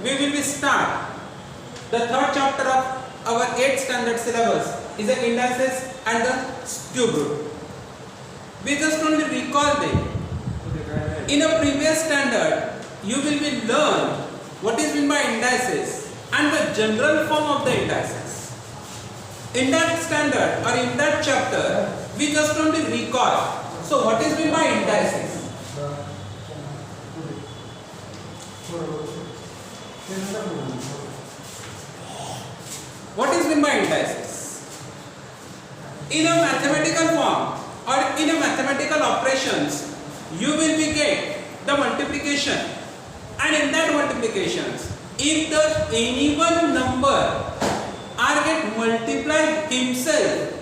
we will be start the third chapter of our 8th standard syllabus is the indices and the cube root. We just only recall them. In a previous standard, you will be learn what is meant by indices and the general form of the indices. In that standard or in that chapter, we just only recall. So what is meant by indices? What is meant by indices? In a mathematical form or in a mathematical operations, you will be get the multiplication, and in that multiplications, if the any one number are get multiplied himself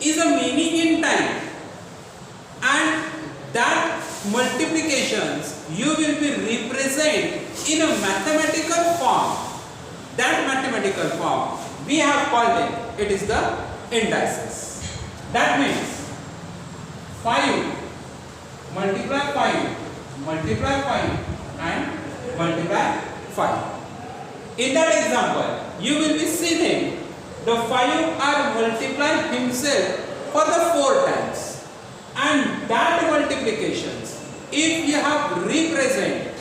is a meaning in time, and that multiplications you will be represent in a mathematical form. That mathematical form we have called it is the indices. That means 5 multiply 5 multiply 5 and multiply 5. In that example, you will be seeing the 5 are multiplied himself for the 4 times, and that multiplications, if you have represent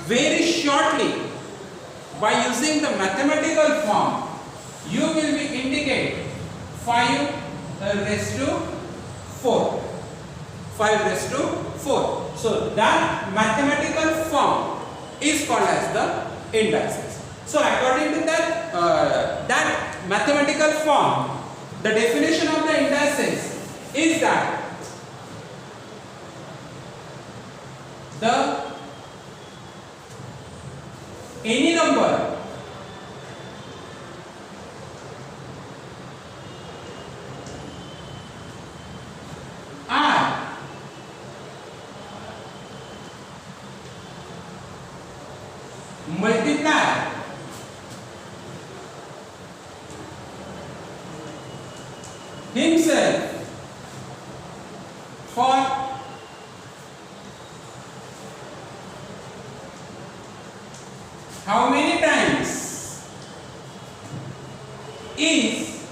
very shortly by using the mathematical form, you will be indicate 5 raised to 4. 5 raised to 4. So that mathematical form is called as the indices. So according to that that mathematical form, the definition of the indices is that the any number are multiplied himself for how many times is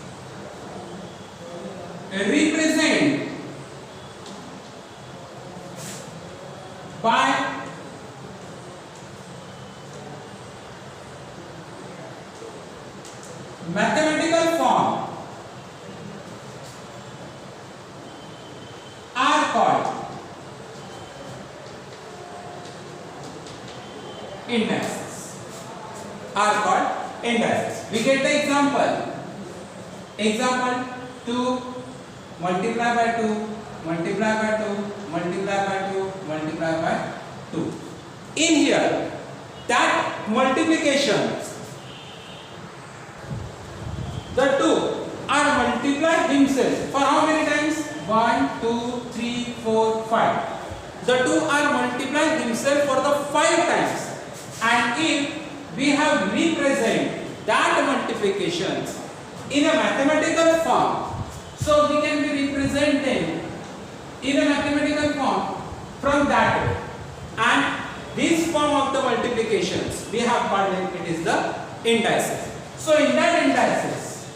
represented by mathematical form are called indices. Are called indices. We get the example. Example 2 multiply by 2 multiply by 2 multiply by 2 multiply by 2. In here, that multiplication, the 2 are multiplied himself for how many times? 1, 2, 3, 4, 5. The 2 are multiplied himself for the 5 times. And if we have represent that multiplications in a mathematical form, so we can be represented in a mathematical form from that way. And this form of the multiplications we have called it is the indices. So in that indices,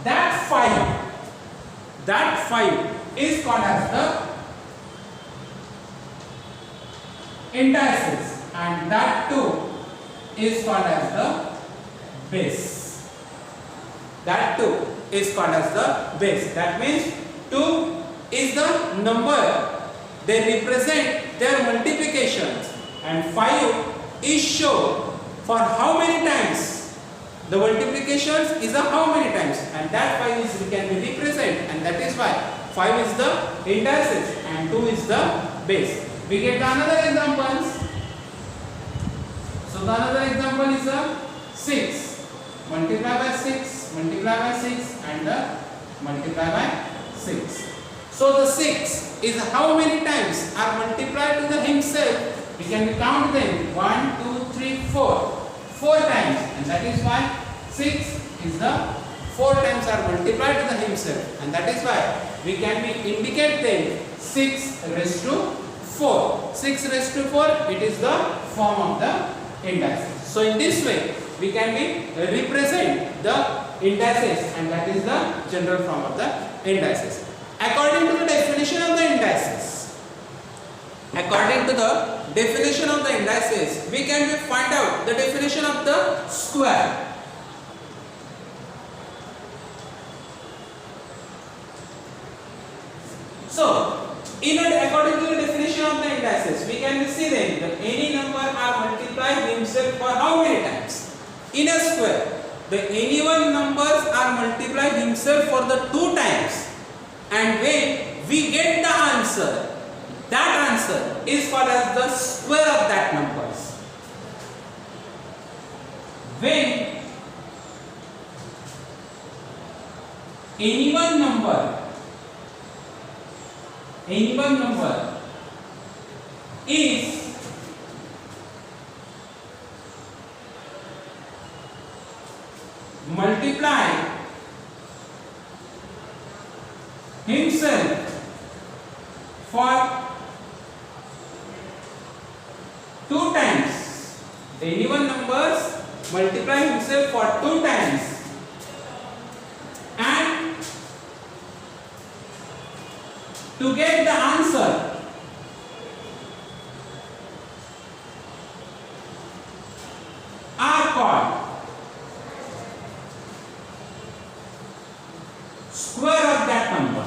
that 5 is called as the indices, and that 2 is called as the base. That 2 is called as the base. That means 2 is the number they represent their multiplications, and 5 is shown for how many times the multiplications is a how many times, and that 5 is can be represent, and that is why 5 is the indices and 2 is the base. We get another examples. So the another example is a 6 multiply by 6 multiply by 6 and multiply by 6. So the 6 is how many times are multiplied to the himself? We can count them 1, 2, 3, 4. 4 times, and that is why 6 is the 4 times are multiplied to the himself, and that is why we can be indicate them 6 raised to 4. 6 raised to 4, it is the form of the indices. So in this way we can be represent the indices, and that is the general form of the indices. According to the definition of the indices, we can find out the definition of the square. So, according to the definition of the indices, we can see then that any number are multiplied himself for how many times? In a square, the any one numbers are multiplied himself for the 2 times, and when we get the answer, that answer is called as the square of that numbers. When any one number is multiplied himself for 2 times. Any one numbers multiply himself for 2 times, and to get the answer, are called square of that number.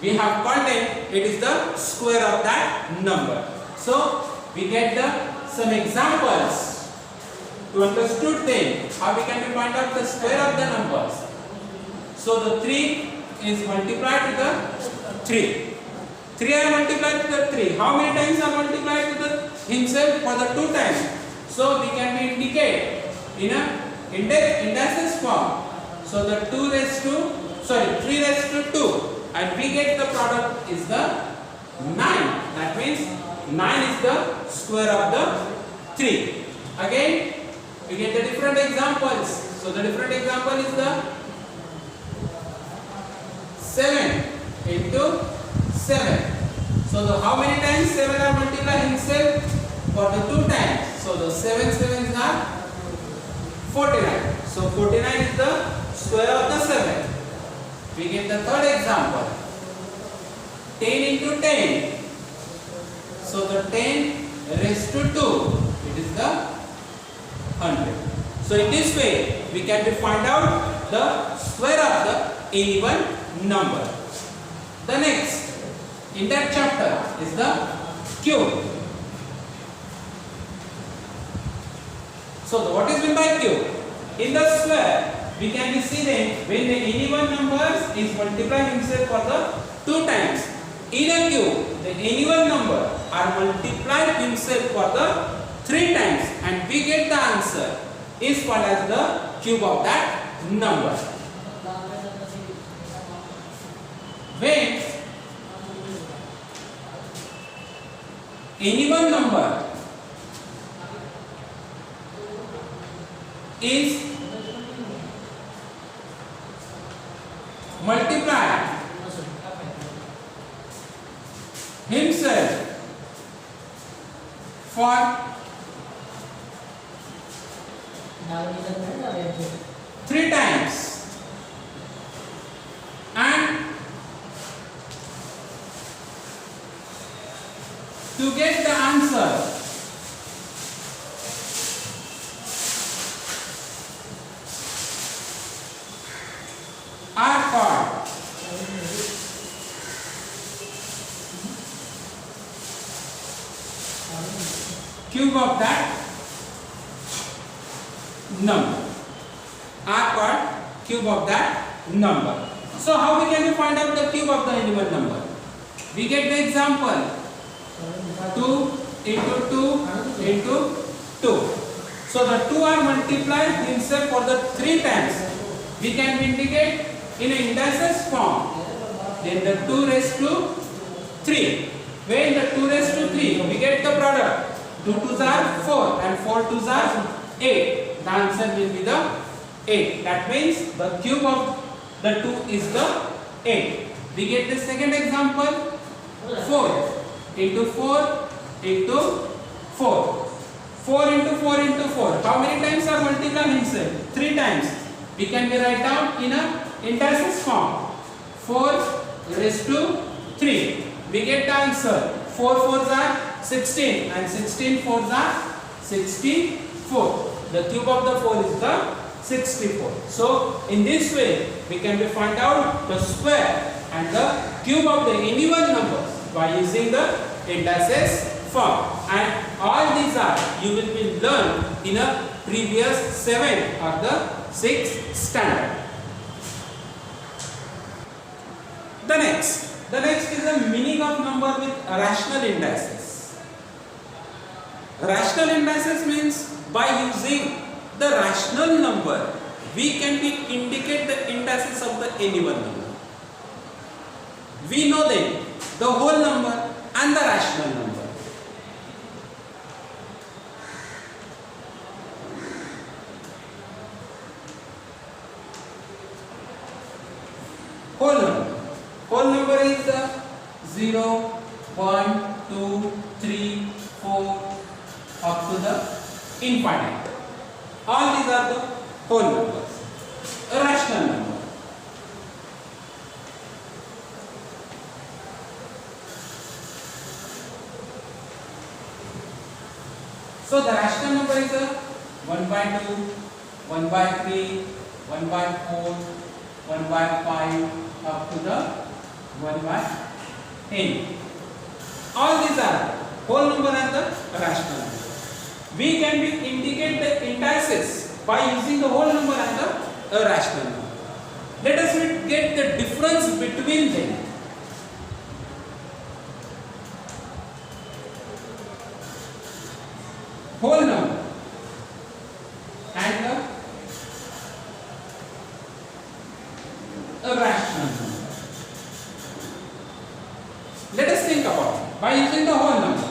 We have called it is the square of that number. So we get some examples to understood then how we can find out the square of the numbers. So the 3 is multiplied to the 3. 3 are multiplied to the 3. How many times are multiplied to the himself? For the 2 times. So we can indicate in a indices form. So the 3 raised to 2, and we get the product is the 9. That means 9 is the square of the 3. Again, we get the different examples. So the different example is the 7 into 7. So the how many times 7 are multiplied himself? For the 2 times. So the 7 sevens are 49. So 49 is the square of the 7. We get the third example. 10 into 10. So the 10 raised to 2. It is the 100. So in this way we can find out the square of the any one number. The next in that chapter is the cube. So what is meant by cube? In the square we can see then when the any one numbers is multiplied himself for the 2 times. In a cube, the any one number are multiplied himself for the 3 times, and we get the answer is called as the cube of that number. When any one number is multiplied himself for 3 times, and to get the answer are called cube of that number. Are called cube of that number. So how we can find out the cube of the any one number? We get the example 2 into 2 into 2. So the 2 are multiplied himself for the 3 times. We can indicate in an indices form. Then the 2 raised to 3. When the 2 raised to 3, we get the product. 2 2s are 4 and 4 2s are 8. The answer will be the 8. That means the cube of the 2 is the 8. We get the second example, 4 into 4 into 4. 4 into 4 into 4. How many times are multiply himself? 3 times. We can be write down in a indices form. 4 raised to 3. We get the answer. 4 4s are 16 and 16 4s are 64. The cube of the 4 is the 64. So in this way we can be find out the square and the cube of the even numbers by using the indices form. And all these are you will be learned in a previous 7 or the 6th standard. The next is the meaning of number with rational indices. Rational indices means by using the rational number we can be indicate the indices of the any one number. We know then the whole number and the rational number. Whole number is the 0, 1, 2, 3, 4 up to the infinite. All these are the whole numbers. A rational number. So the rational number is a 1 by 2, 1 by 3, 1 by 4, 1 by 5 up to the 1 by n. All these are whole number and the rational number. We can be indicate the indices by using the whole number and the rational number. Let us get the difference between them. Whole number and a rational number. Let us think about it. By using the whole number.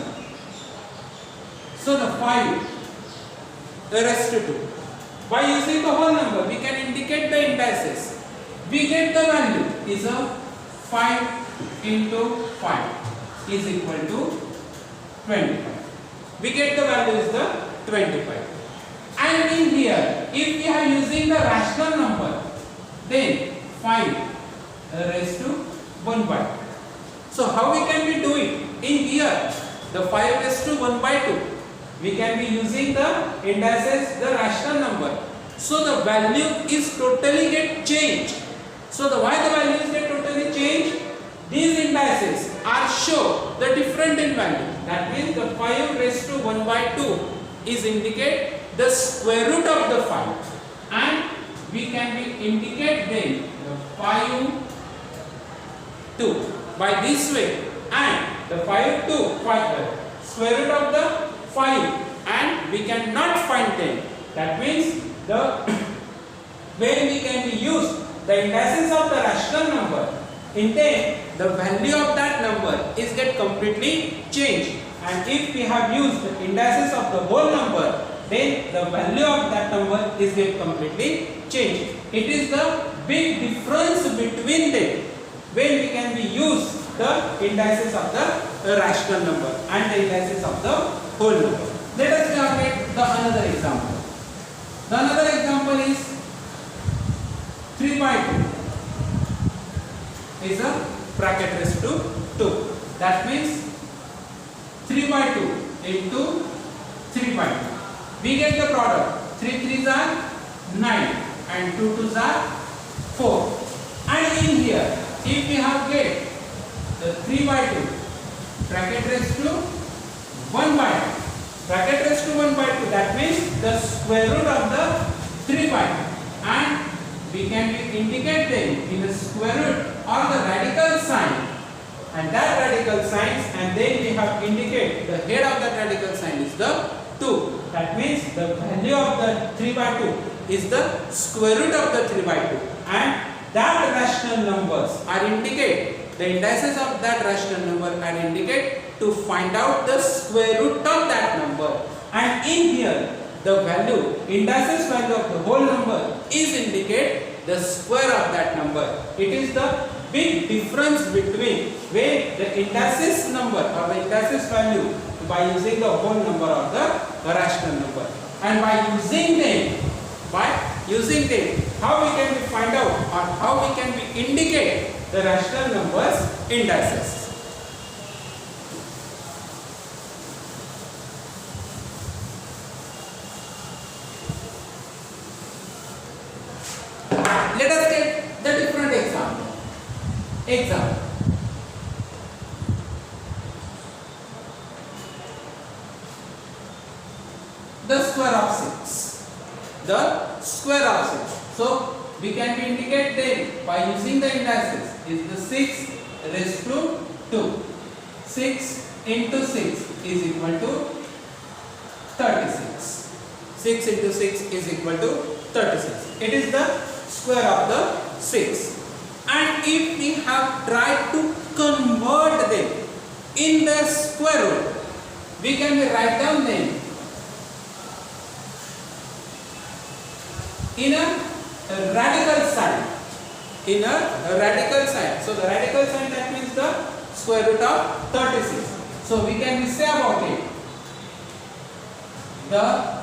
So the 5 raised to 2. By using the whole number, we can indicate the indices. We get the value is a 5 into 5 is equal to 25. We get the value is the 25. And in here, if we are using the rational number, then 5 raised to 1 by 2. So how we can we do it? In here, the 5 raised to 1 by 2. We can be using the indices, the rational number. So the value is totally get changed. So why the values get totally changed? These indices are show the different in value. That means the 5 raised to 1 by 2 is indicate the square root of the 5. And we can be indicate then the 5 2 by this way. And the 5 2 square root of the 5 and we cannot find them. That means the when we can be use the indices of the rational number, in then the value of that number is get completely changed. And if we have used the indices of the whole number, then the value of that number is get completely changed. It is the big difference between them when we can be use the indices of the rational number and the indices of the whole number. Let us now get the another example. The another example is 3 by 2 is a bracket raised to 2. That means 3 by 2 into 3 by 2. We get the product. 3 3s are 9 and 2 2s are 4. And in here, if we have get the 3 by 2 bracket raised to 1 by 2. Bracket raised to 1 by 2, that means the square root of the 3 by 2. And we can indicate them in the square root or the radical sign. And that radical signs, and then we have indicate the head of that radical sign is the 2. That means the value of the 3 by 2 is the square root of the 3 by 2. And that rational numbers are indicate, the indices of that rational number are indicate to find out the square root of that number. And in here, the value, indices value of the whole number is indicate the square of that number. It is the big difference between when the indices number or the indices value by using the whole number or the rational number, and by using them, how we can find out or how we can indicate the rational numbers indices. Let us take the different example. The square of 6. The square of 6. So we can indicate them by using the indices. Is the 6 raised to 2. 6 into 6 is equal to 36. 6 into 6 is equal to 36. It is the square of the 6. And if we have tried to convert them in the square root, we can write down them in a radical sign. So the radical sign, that means the square root of 36. So we can say about it, the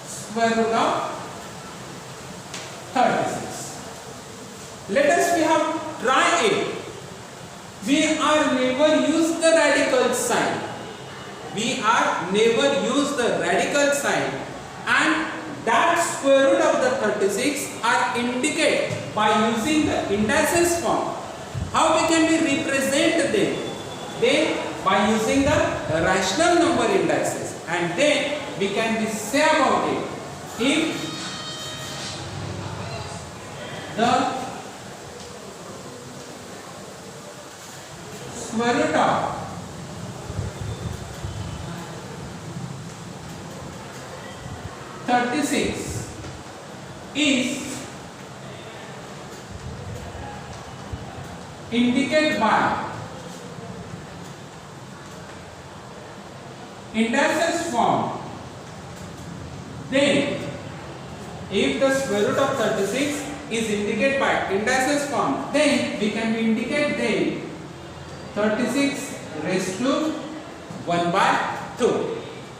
square root of 36. Let us we have try it. We are never use the radical sign. And that square root of the 36 are indicated by using the indices form. How we can we represent them? Then by using the rational number indices, and then we can be say about it. If the square root of 36 is indicated by indices form, then if the square root of 36 is indicated by indices form, then we can indicate them 36 raised to 1 by 2.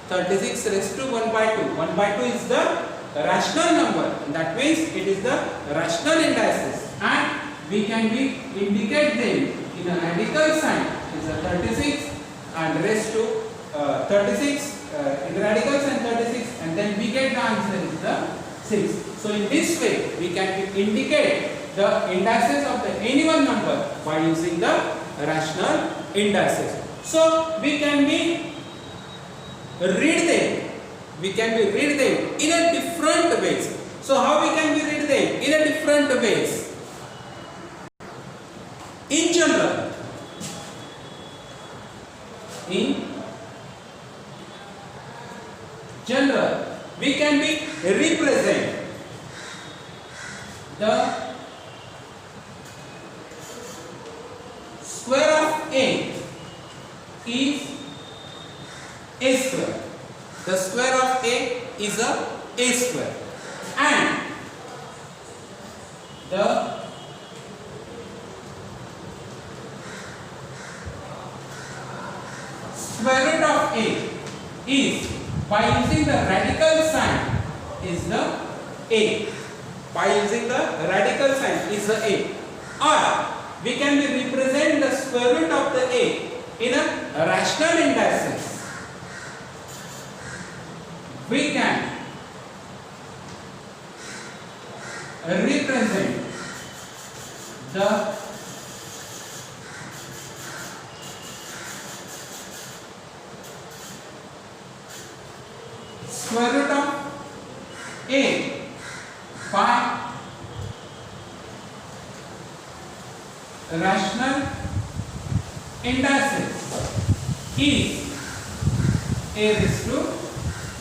36 raised to 1 by 2. 1 by 2 is the rational number. That means it is the rational indices, and we can indicate them in a radical sign. Is a 36 and raised to 36 in the radical sign 36, and then we get the answer is the 6. So in this way we can indicate the indices of the any one number by using the rational indices. So we can read them in a different ways. So how we can read them in a different ways? In general, we can represent the square of a is a square. The square of a is a square, and the square root of a is, by using the radical sign, is the a. By using the radical sign is the a. Or we can represent the square root of the a in a rational indices. We can represent the square root of a by rational indices is a raised to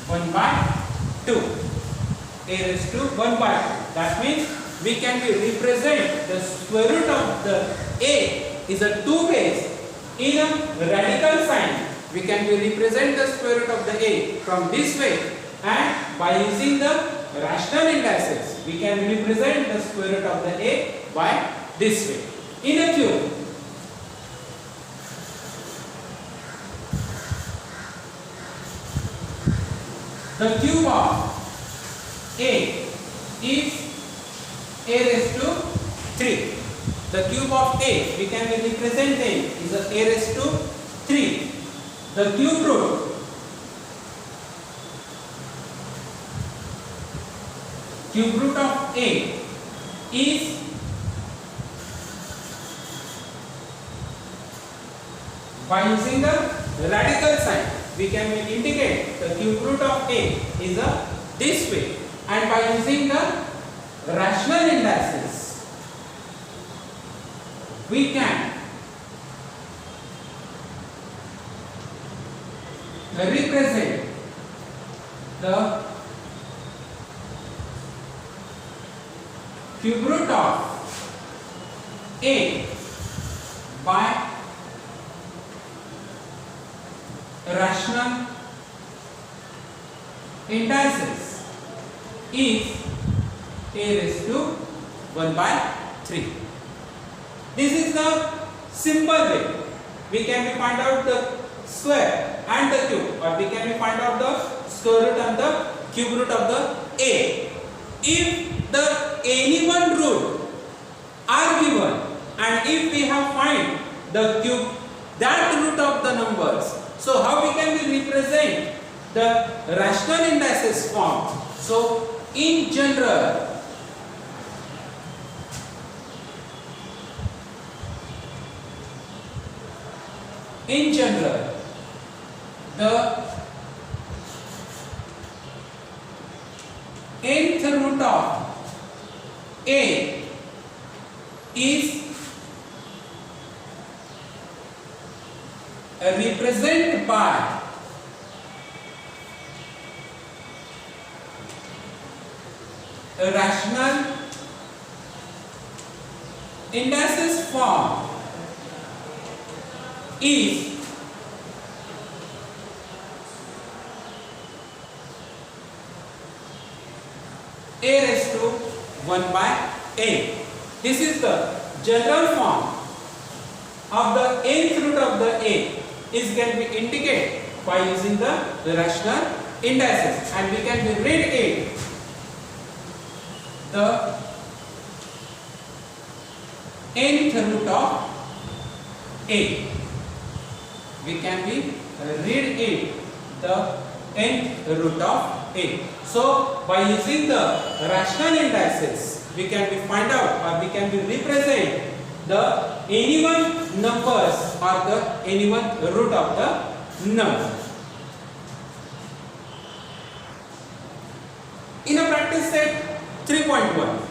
1 by 2. A raised to 1 by 2. That means we can represent the square root of the a is a 2 ways. In a radical sign, we can represent the square root of the a from this way, and by using the rational indices, we can represent the square root of the A by this way. In a cube, the cube of A is A raised to 3. The cube of A, we can represent it is a raised to 3. The cube root of A is by using the radical sign, we can indicate the cube root of A is this way, and by using the rational indices, we can represent the cube root of A by rational indices is A raised to 1 by 3. This is the simple way. We can find out the square and the cube, or we can find out the square root and the cube root of the A. If the any one root are given, and if we have find the cube, that root of the numbers, so how we can represent the rational indices form? So in general, the nth root of A is represented by a rational indices form is A raised to 1 by A. This is the general form of the nth root of the A is can be indicated by using the rational indices, and we can read it the nth root of A. We can be read it the nth root of A. So by using the rational indices, we can be find out, or we can be represent the any one numbers or the any one root of the number. In a practice set 3.1,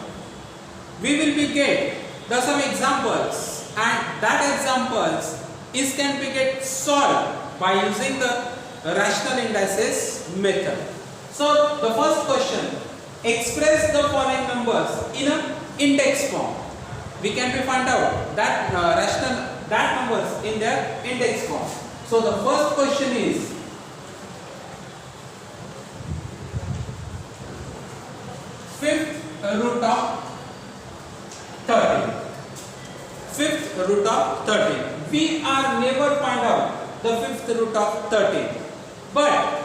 we will be get the some examples, and that examples is can be get solved by using the rational indices method. So the first question, express the following numbers in a index form. We can be find out that that numbers in their index form. So the first question is fifth root of 13. Fifth root of 13. We are never find out the fifth root of 13, but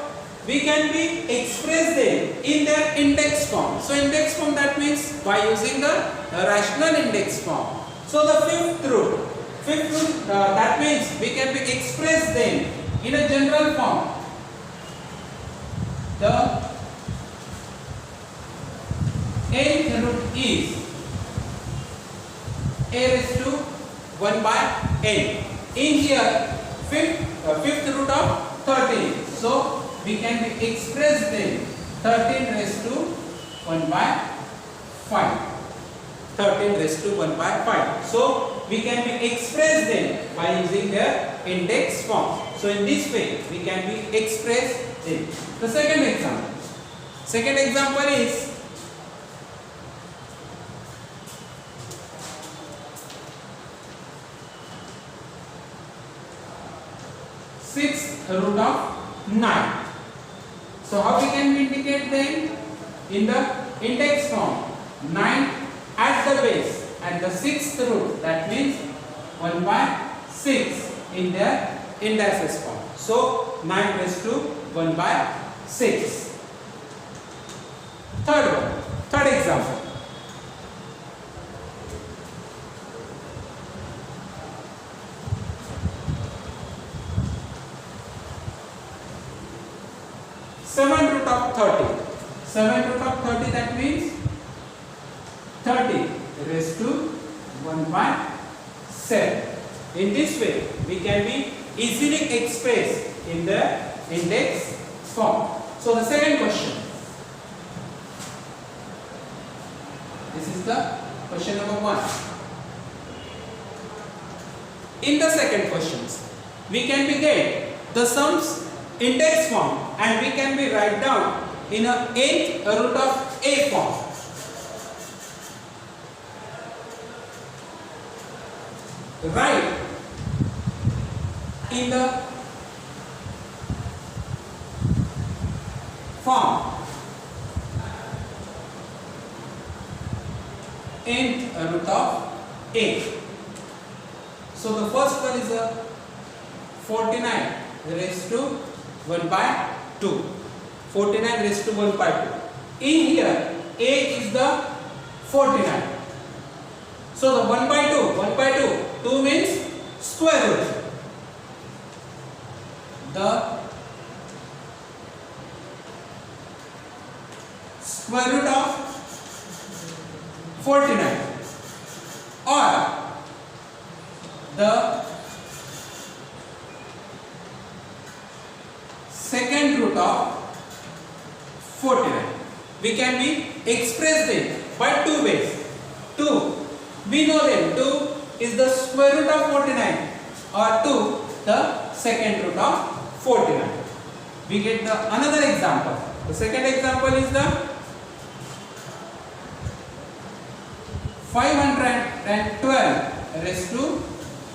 we can be express them in their index form. So index form, that means by using the rational index form. So the fifth root that means we can be express them in a general form. The nth root is A raised to 1 by n. In here fifth root of 13. So we can be express them 13 raised to 1 by 5. 13 raised to 1 by 5. So we can be express them by using their index form. So in this way we can be express them. The second example. Second example is sixth root of 9. So how we can indicate them? in the index form, 9 at the base and the 6th root, that means 1 by 6 in their indices form. So 9 raised to 1 by 6. Third example. Seven root of 30. 7 root of 30, that means 30 raised to 1 by 7. In this way, we can be easily expressed in the index form. So the second question. This is the question number 1. In the second questions, we can be get the sums index form and we can be write down in a nth root of a form. Write in the form nth root of a. So the first one is a 49 raised to 1 by 2. 49 raised to 1 by 2. In here, a is the 49. So the 1 by 2 means square root. The square root of 49 or the second root of 49. We can be expressed it by two ways. 2, we know them. 2 is the square root of 49 or 2 the second root of 49. We get the another example. The second example is the 512 raised to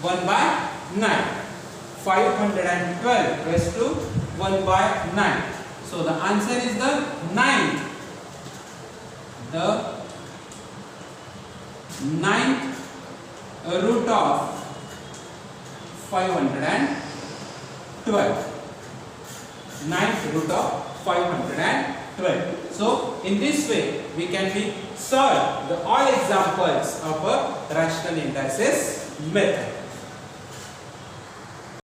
1 by 9. 512 raised to 1 by 9. So the answer is the 9th. The 9th root of 512. 9th root of 512. So in this way we can be solve the all examples of a rational indices method.